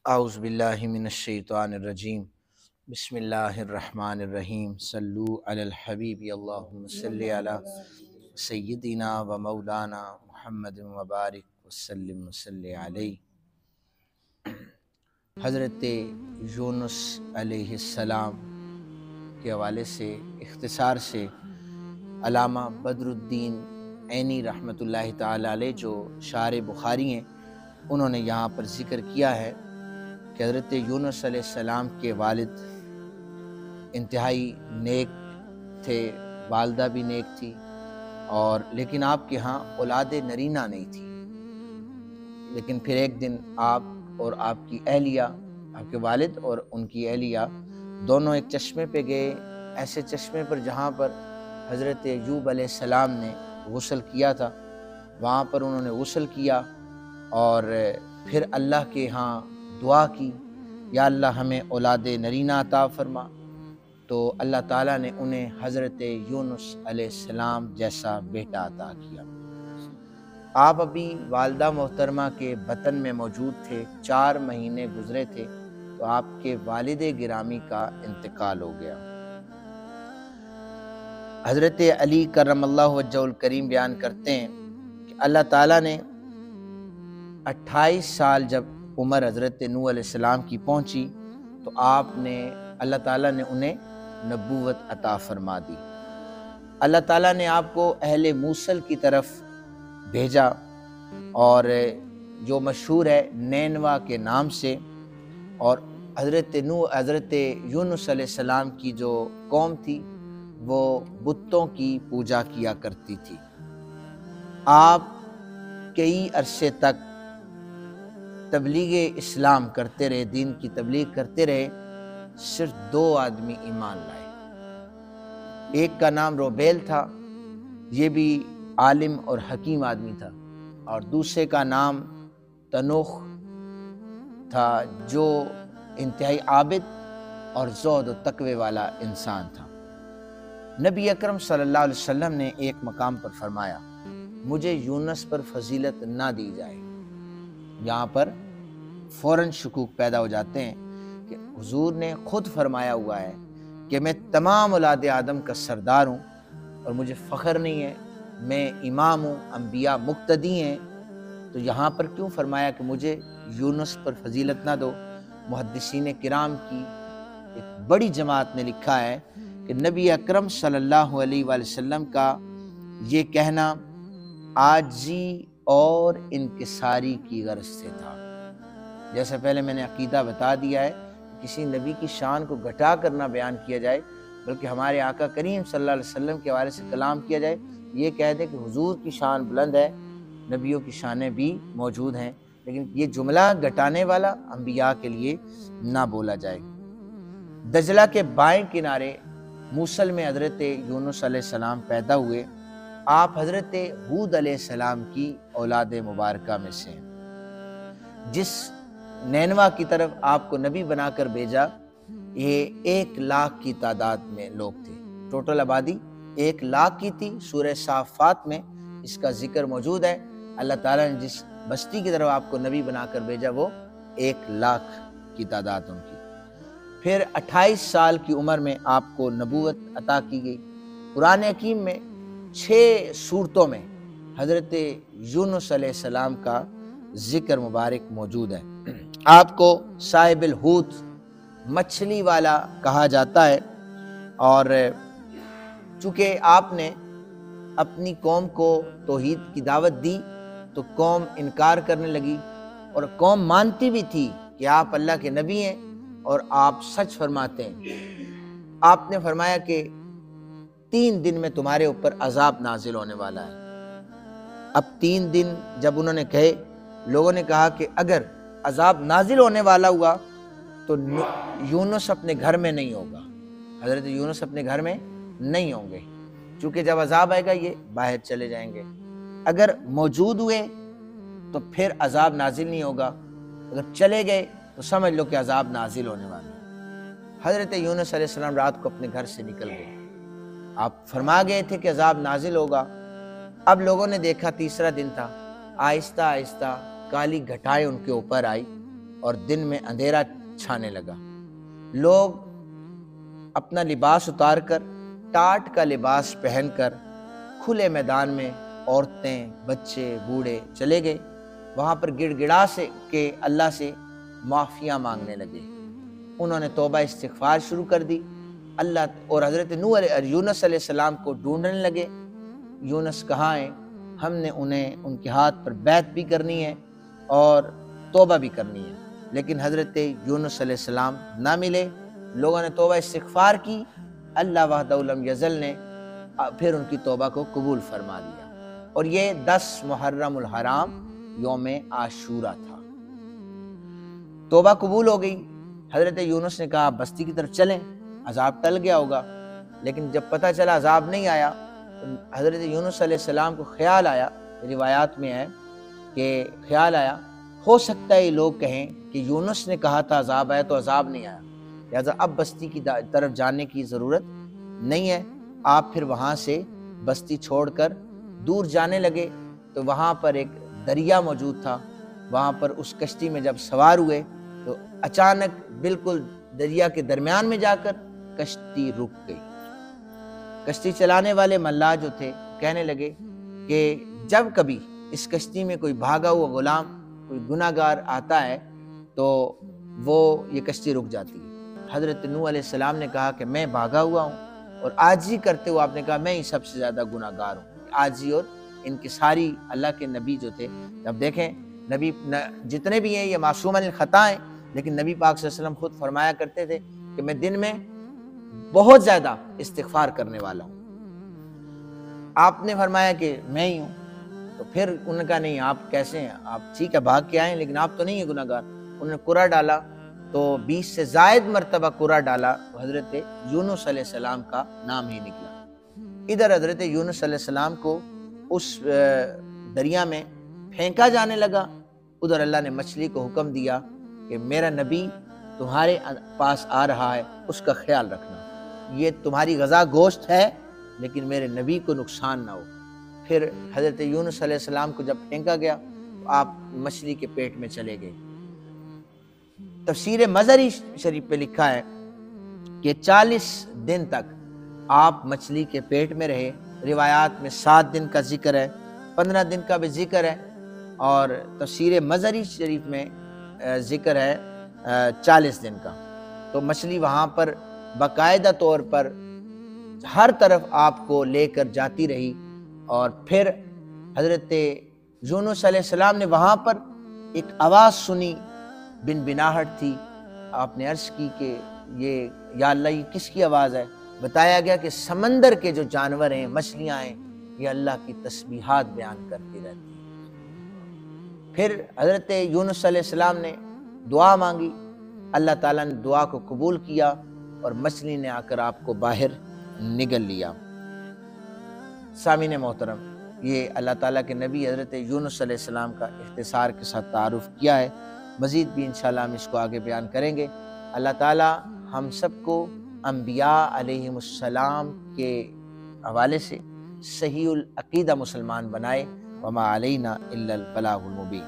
اعوذ باللہ من الشیطان الرجیم بسم اللہ الرحمن الرحیم صلو علی الحبیب اللہم صلی علی سیدنا و مولانا محمد مبارک وسلم وصلی علیہ۔ حضرت یونس علیہ السلام کے حوالے سے اختصار سے علامہ بدر الدین عینی رحمۃ اللہ تعالی علیہ جو شارح بخاری ہیں، انہوں نے یہاں پر ذکر کیا ہے کہ حضرت یونس علیہ السلام کے والد انتہائی نیک تھے، والدہ بھی نیک تھی، اور لیکن آپ کے ہاں اولاد نرینہ نہیں تھی۔ لیکن پھر ایک دن آپ اور آپ کی اہلیہ، آپ کے والد اور ان کی اہلیہ دونوں ایک چشمے پہ گئے، ایسے چشمے پر جہاں پر حضرت ایوب علیہ السلام نے غسل کیا تھا، وہاں پر انہوں نے غسل کیا اور پھر اللہ کے ہاں دعا کی، یا اللہ ہمیں اولاد نرینہ عطا فرما، تو اللہ تعالیٰ نے انہیں حضرت یونس علیہ السلام جیسا بیٹا عطا کیا۔ آپ ابھی والدہ محترمہ کے بطن میں موجود تھے، 4 مہینے گزرے تھے تو آپ کے والد گرامی کا انتقال ہو گیا۔ حضرت علی کرم اللہ وجہہ الکریم بیان کرتے ہیں کہ اللہ تعالیٰ نے 28 سال جب عمر حضرت نوح علیہ السلام کی پہنچی تو اللہ تعالیٰ نے انہیں نبوت عطا فرما دی۔ اللہ تعالیٰ نے آپ کو اہل موصل کی طرف بھیجا، اور جو مشہور ہے نینوا کے نام سے، اور حضرت یونس علیہ السلام کی جو قوم تھی وہ بتوں کی پوجا کیا کرتی تھی۔ آپ کئی عرصے تک تبلیغ اسلام کرتے رہے، دین کی تبلیغ کرتے رہے، صرف 2 آدمی ایمان لائے۔ ایک کا نام روبیل تھا، یہ بھی عالم اور حکیم آدمی تھا، اور دوسرے کا نام تنوخ تھا جو انتہائی عابد اور زہد و تقوی والا انسان تھا۔ نبی اکرم صلی اللہ علیہ وسلم نے ایک مقام پر فرمایا، مجھے یونس پر فضیلت نہ دی جائے۔ یہاں پر فوراً شکوک پیدا ہو جاتے ہیں کہ حضور نے خود فرمایا ہوا ہے کہ میں تمام اولاد آدم کا سردار ہوں اور مجھے فخر نہیں ہے، میں امام ہوں، انبیاء مقتدی ہیں، تو یہاں پر کیوں فرمایا کہ مجھے یونس پر فضیلت نہ دو؟ محدثین کرام کی ایک بڑی جماعت نے لکھا ہے کہ نبی اکرم صلی اللہ علیہ وآلہ وسلم کا یہ کہنا عاجزی اور انکساری کی غرض سے تھا۔ جیسے پہلے میں نے عقیدہ بتا دیا ہے کہ کسی نبی کی شان کو گھٹا کر نہ بیان کیا جائے، بلکہ ہمارے آقا کریم صلی اللہ علیہ وسلم کے حوالے سے کلام کیا جائے، یہ کہہ دیں کہ حضور کی شان بلند ہے، نبیوں کی شانیں بھی موجود ہیں، لیکن یہ جملہ گھٹانے والا انبیاء کے لیے نہ بولا جائے۔ دجلہ کے بائیں کنارے موصل میں حضرت یونس علیہ السلام پیدا ہوئے۔ آپ حضرت ہود علیہ السلام کی اولاد مبارکہ میں سے ہیں۔ جس نینوا کی طرف آپ کو نبی بنا کر بھیجا، یہ 1 لاکھ کی تعداد میں لوگ تھے، ٹوٹل آبادی 1 لاکھ کی تھی۔ سورہ صافات میں اس کا ذکر موجود ہے۔ اللہ تعالیٰ نے جس بستی کی طرف آپ کو نبی بنا کر بھیجا وہ 1 لاکھ کی تعداد ان کی۔ پھر 28 سال کی عمر میں آپ کو نبوت عطا کی گئی۔ قرآن حکیم میں 6 سورتوں میں حضرت یونس علیہ السلام کا ذکر مبارک موجود ہے۔ آپ کو صاحب الحوت، مچھلی والا کہا جاتا ہے، اور چونکہ آپ نے اپنی قوم کو توحید کی دعوت دی تو قوم انکار کرنے لگی، اور قوم مانتی بھی تھی کہ آپ اللہ کے نبی ہیں اور آپ سچ فرماتے ہیں۔ آپ نے فرمایا کہ 3 دن میں تمہارے اوپر عذاب نازل ہونے والا ہے۔ اب 3 دن جب انہوں نے کہے، لوگوں نے کہا کہ اگر عذاب نازل ہونے والا ہوا تو یونس اپنے گھر میں نہیں ہوگا، حضرت یونس اپنے گھر میں نہیں ہوں گے، چونکہ جب عذاب آئے گا یہ باہر چلے جائیں گے۔ اگر موجود ہوئے تو پھر عذاب نازل نہیں ہوگا، اگر چلے گئے تو سمجھ لو کہ عذاب نازل ہونے والا ہے۔ حضرت یونس علیہ السلام رات کو اپنے گھر سے نکل گئے، آپ فرما گئے تھے کہ عذاب نازل ہوگا۔ اب لوگوں نے دیکھا 3را دن تھا، آہستہ آہستہ کالی گھٹائیں ان کے اوپر آئی، اور دن میں اندھیرا چھانے لگا۔ لوگ اپنا لباس اتار کر ٹاٹ کا لباس پہن کر کھلے میدان میں عورتیں، بچے، بوڑھے چلے گئے۔ وہاں پر گڑ گڑا سے کہ اللہ سے معافیاں مانگنے لگے۔ انہوں نے توبہ استغفار شروع کر دی۔ اللہ اور حضرت یونس علیہ السلام کو ڈھونڈنے لگے۔ یونس کہاں ہیں؟ ہم نے انہیں ان کے ہاتھ پر بیعت بھی کرنی ہے اور توبہ بھی کرنی ہے، لیکن حضرت یونس علیہ السلام نہ ملے۔ لوگوں نے توبہ استغفار کی، اللہ وحدہ لم یزل نے پھر ان کی توبہ کو قبول فرما لیا، اور یہ 10 محرم الحرام یوم عاشورہ تھا۔ توبہ قبول ہو گئی۔ حضرت یونس نے کہا بستی کی طرف چلیں، عذاب ٹل گیا ہوگا، لیکن جب پتہ چلا عذاب نہیں آیا تو حضرت یونس علیہ السلام کو خیال آیا، روایات میں ہے کہ خیال آیا ہو سکتا ہے یہ لوگ کہیں کہ یونس نے کہا تھا عذاب آیا تو عذاب نہیں آیا، لہٰذا اب بستی کی طرف جانے کی ضرورت نہیں ہے۔ آپ پھر وہاں سے بستی چھوڑ کر دور جانے لگے تو وہاں پر ایک دریا موجود تھا۔ وہاں پر اس کشتی میں جب سوار ہوئے تو اچانک بالکل دریا کے درمیان میں جا کر کشتی رک گئی۔ کشتی چلانے والے ملاح جو تھے کہنے لگے کہ جب کبھی اس کشتی میں کوئی بھاگا ہوا غلام، کوئی گناہ گار آتا ہے تو وہ یہ کشتی رک جاتی ہے۔ حضرت نوح علیہ السلام نے کہا کہ میں بھاگا ہوا ہوں، اور عاجزی کرتے ہوئے آپ نے کہا میں ہی سب سے زیادہ گناہ گار ہوں۔ عاجزی اور انکساری اللہ کے نبی جو تھے، جب دیکھیں نبی جتنے بھی ہیں یہ معصوم عن الخطا ہیں، لیکن نبی پاک صلی اللہ علیہ وسلم خود فرمایا کرتے تھے کہ میں دن میں بہت زیادہ استغفار کرنے والا ہوں۔ آپ نے فرمایا کہ میں ہی ہوں، تو پھر انہوں نے کہا نہیں آپ کیسے ہیں، آپ ٹھیک ہے بھاگ کے آئیں لیکن آپ تو نہیں ہیں گناہ گار۔ انہوں نے قرآن ڈالا تو 20 سے زائد مرتبہ قرآن ڈالا تو حضرت یونس علیہ السلام کا نام ہی نکلا۔ ادھر حضرت یونس علیہ السلام کو اس دریا میں پھینکا جانے لگا، ادھر اللہ نے مچھلی کو حکم دیا کہ میرا نبی تمہارے پاس آ رہا ہے، اس کا خیال رکھنا، یہ تمہاری غذا گوشت ہے لیکن میرے نبی کو نقصان نہ ہو۔ پھر حضرت یونس علیہ السلام کو جب پھینکا گیا تو آپ مچھلی کے پیٹ میں چلے گئے۔ تفسیر مظہری شریف پہ لکھا ہے کہ 40 دن تک آپ مچھلی کے پیٹ میں رہے۔ روایات میں 7 دن کا ذکر ہے، 15 دن کا بھی ذکر ہے، اور تفسیر مظہری شریف میں ذکر ہے 40 دن کا۔ تو مچھلی وہاں پر باقاعدہ طور پر ہر طرف آپ کو لے کر جاتی رہی، اور پھر حضرت یونس علیہ السلام نے وہاں پر ایک آواز سنی، بنبناہٹ تھی۔ آپ نے عرض کی کہ یہ یا اللہ یہ کس کی آواز ہے؟ بتایا گیا کہ سمندر کے جو جانور ہیں، مچھلیاں ہیں، یہ اللہ کی تسبیحات بیان کرتی رہتی ہیں۔ پھر حضرت یونس علیہ السلام نے دعا مانگی، اللہ تعالیٰ نے دعا کو قبول کیا اور مچھلی نے آ کر آپ کو باہر نگل لیا۔ سامعین محترم، یہ اللہ تعالیٰ کے نبی حضرت یونس علیہ السلام کا اختصار کے ساتھ تعارف کیا ہے، مزید بھی انشاءاللہ ہم اس کو آگے بیان کریں گے۔ اللہ تعالیٰ ہم سب کو انبیاء علیہم السلام کے حوالے سے صحیح العقیدہ مسلمان بنائے۔ وما علینا الا البلاغ المبین۔